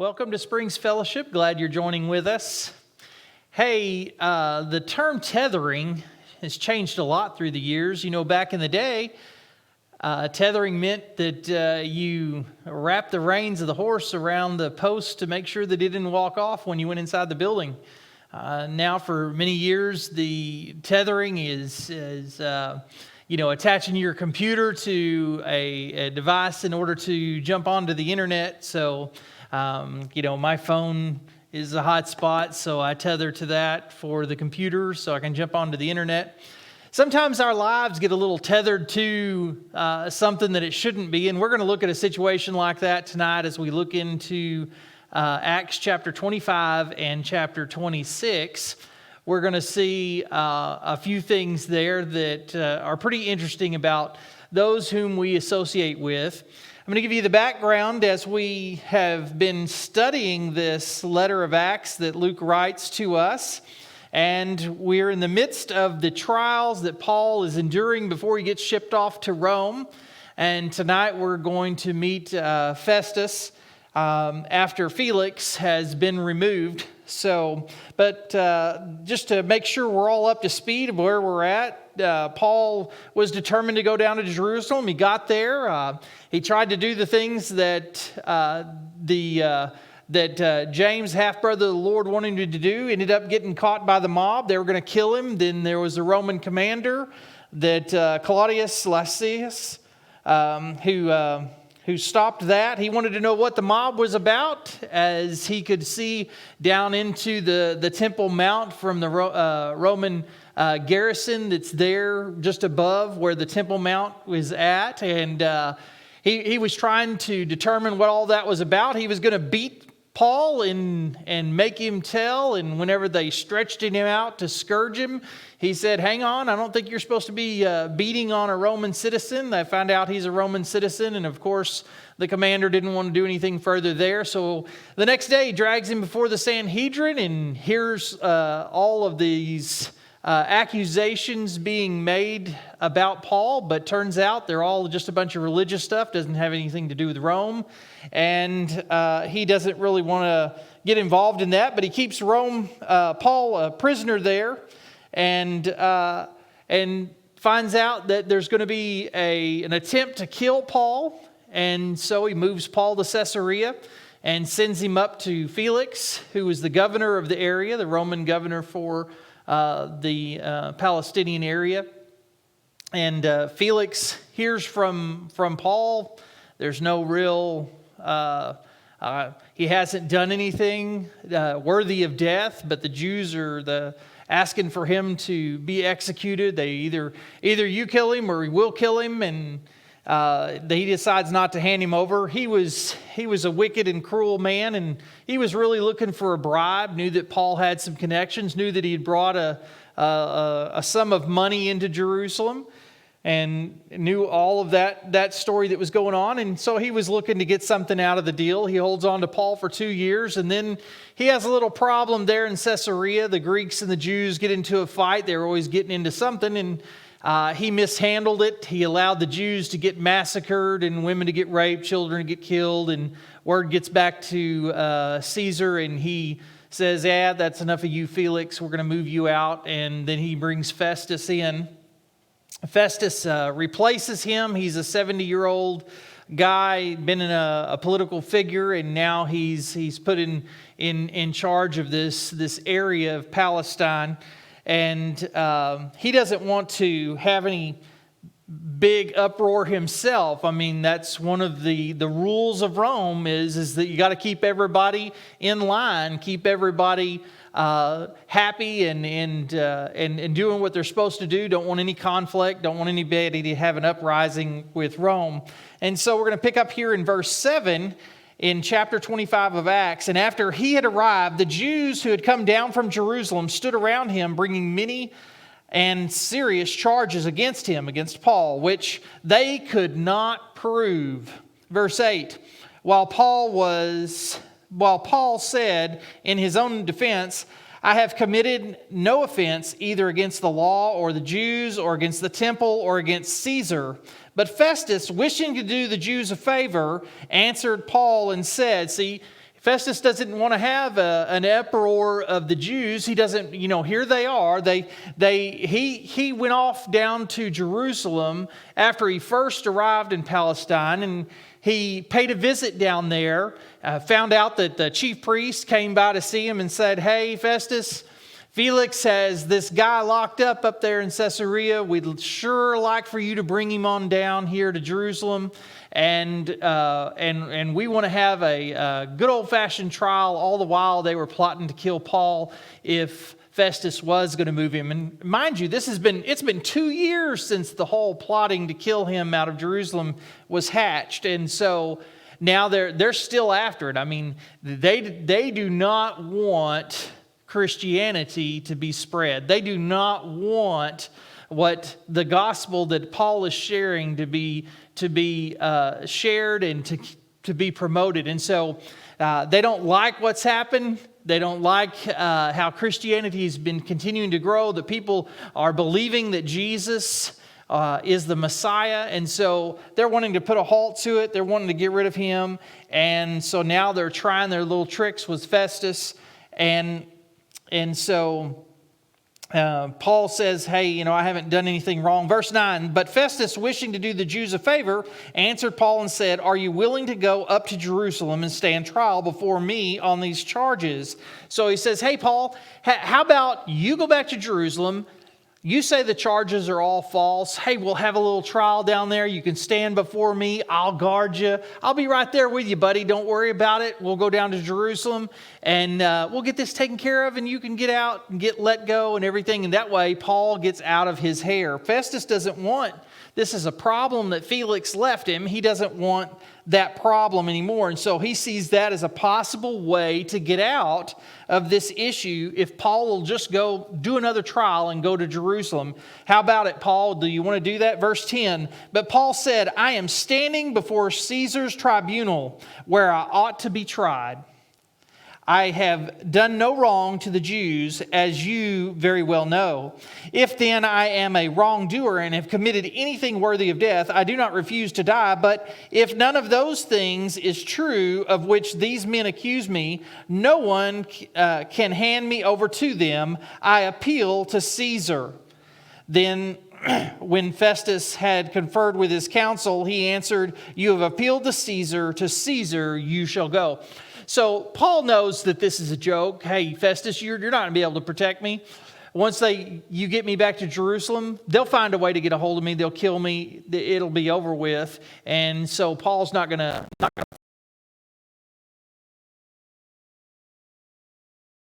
Welcome to Springs Fellowship. Glad you're joining with us. Hey, the term tethering has changed a lot through the years. You know, back in the day, tethering meant that you wrapped the reins of the horse around the post to make sure that it didn't walk off when you went inside the building. Now, for many years, the tethering is attaching your computer to a device in order to jump onto the internet. So, my phone is a hot spot, so I tether to that for the computer so I can jump onto the internet. Sometimes our lives get a little tethered to something that it shouldn't be, and we're going to look at a situation like that tonight as we look into Acts chapter 25 and chapter 26. We're going to see a few things there that are pretty interesting about those whom we associate with. I'm going to give you the background as we have been studying this letter of Acts that Luke writes to us. And we're in the midst of the trials that Paul is enduring before he gets shipped off to Rome. And tonight we're going to meet Festus after Felix has been removed. But just to make sure we're all up to speed of where we're at, Paul was determined to go down to Jerusalem. He got there. He tried to do the things that James, half-brother of the Lord, wanted him to do. Ended up getting caught by the mob. They were going to kill him. Then there was a Roman commander, that Claudius Lysias, who stopped that. He wanted to know what the mob was about, as he could see down into the Temple Mount from the Roman garrison that's there just above where the Temple Mount was at. And he was trying to determine what all that was about. He was going to beat Paul and make him tell, and whenever they stretched him out to scourge him, he said, "Hang on, I don't think you're supposed to be beating on a Roman citizen." They found out he's a Roman citizen, and of course the commander didn't want to do anything further there. So the next day he drags him before the Sanhedrin and hears all of these accusations being made about Paul, but turns out they're all just a bunch of religious stuff, doesn't have anything to do with Rome, and he doesn't really want to get involved in that, but he keeps Paul a prisoner there, and finds out that there's going to be an attempt to kill Paul, and so he moves Paul to Caesarea and sends him up to Felix, who was the governor of the area, the Roman governor for the Palestinian area. And Felix hears from Paul. There's no real, he hasn't done anything worthy of death, but the Jews are asking for him to be executed. They either you kill him or we will kill him, and he decides not to hand him over. He was a wicked and cruel man, and he was really looking for a bribe, knew that Paul had some connections, knew that he had brought a sum of money into Jerusalem, and knew all of that story that was going on. And so he was looking to get something out of the deal. He holds on to Paul for 2 years, and then he has a little problem there in Caesarea. The Greeks and the Jews get into a fight. They're always getting into something, and he mishandled it. He allowed the Jews to get massacred and women to get raped, children to get killed, and word gets back to Caesar, and he says, "Yeah, that's enough of you, Felix. We're going to move you out." And then he brings Festus in. Festus replaces him. He's a 70-year-old guy, been in a political figure, and now he's put in charge of this area of Palestine. And he doesn't want to have any big uproar himself. I mean, that's one of the rules of Rome is that you got to keep everybody in line, keep everybody happy and doing what they're supposed to do. Don't want any conflict. Don't want anybody to have an uprising with Rome. And so we're going to pick up here in verse 7 in chapter 25 of Acts. "And after he had arrived, the Jews who had come down from Jerusalem stood around him, bringing many and serious charges against him, against Paul, which they could not prove." Verse 8, While Paul said in his own defense, "I have committed no offense either against the law or the Jews or against the temple or against Caesar." But Festus, wishing to do the Jews a favor, answered Paul and said, see, Festus doesn't want to have an uproar of the Jews. He doesn't, here they are. He went off down to Jerusalem after he first arrived in Palestine, and he paid a visit down there, found out that the chief priest came by to see him and said, "Hey, Festus, Felix has this guy locked up there in Caesarea. We'd sure like for you to bring him on down here to Jerusalem. And we want to have a good old-fashioned trial." All the while they were plotting to kill Paul if Festus was going to move him. And mind you, it's been 2 years since the whole plotting to kill him out of Jerusalem was hatched. And so now they're still after it. I mean, they do not want Christianity to be spread. They do not want what the gospel that Paul is sharing to be shared and to be promoted. And so they don't like what's happened. They don't like how Christianity has been continuing to grow, that people are believing that Jesus is the Messiah. And so they're wanting to put a halt to it. They're wanting to get rid of him. And so now they're trying their little tricks with Festus. And so Paul says, "Hey, I haven't done anything wrong." Verse 9, "But Festus, wishing to do the Jews a favor, answered Paul and said, 'Are you willing to go up to Jerusalem and stand trial before me on these charges?'" So he says, "Hey, Paul, how about you go back to Jerusalem? You say the charges are all false. Hey, we'll have a little trial down there. You can stand before me. I'll guard you. I'll be right there with you, buddy. Don't worry about it. We'll go down to Jerusalem and we'll get this taken care of, and you can get out and get let go and everything." And that way, Paul gets out of his hair. Festus doesn't want this is a problem that Felix left him. He doesn't want that problem anymore. And so he sees that as a possible way to get out of this issue if Paul will just go do another trial and go to Jerusalem. "How about it, Paul? Do you want to do that?" Verse 10, "But Paul said, 'I am standing before Caesar's tribunal where I ought to be tried. I have done no wrong to the Jews, as you very well know. If then I am a wrongdoer and have committed anything worthy of death, I do not refuse to die. But if none of those things is true of which these men accuse me, no one can hand me over to them. I appeal to Caesar.' Then when Festus had conferred with his council, he answered, 'You have appealed to Caesar you shall go.'" So Paul knows that this is a joke. "Hey, Festus, you're not going to be able to protect me. Once you get me back to Jerusalem, they'll find a way to get a hold of me. They'll kill me. It'll be over with." And so Paul's not going to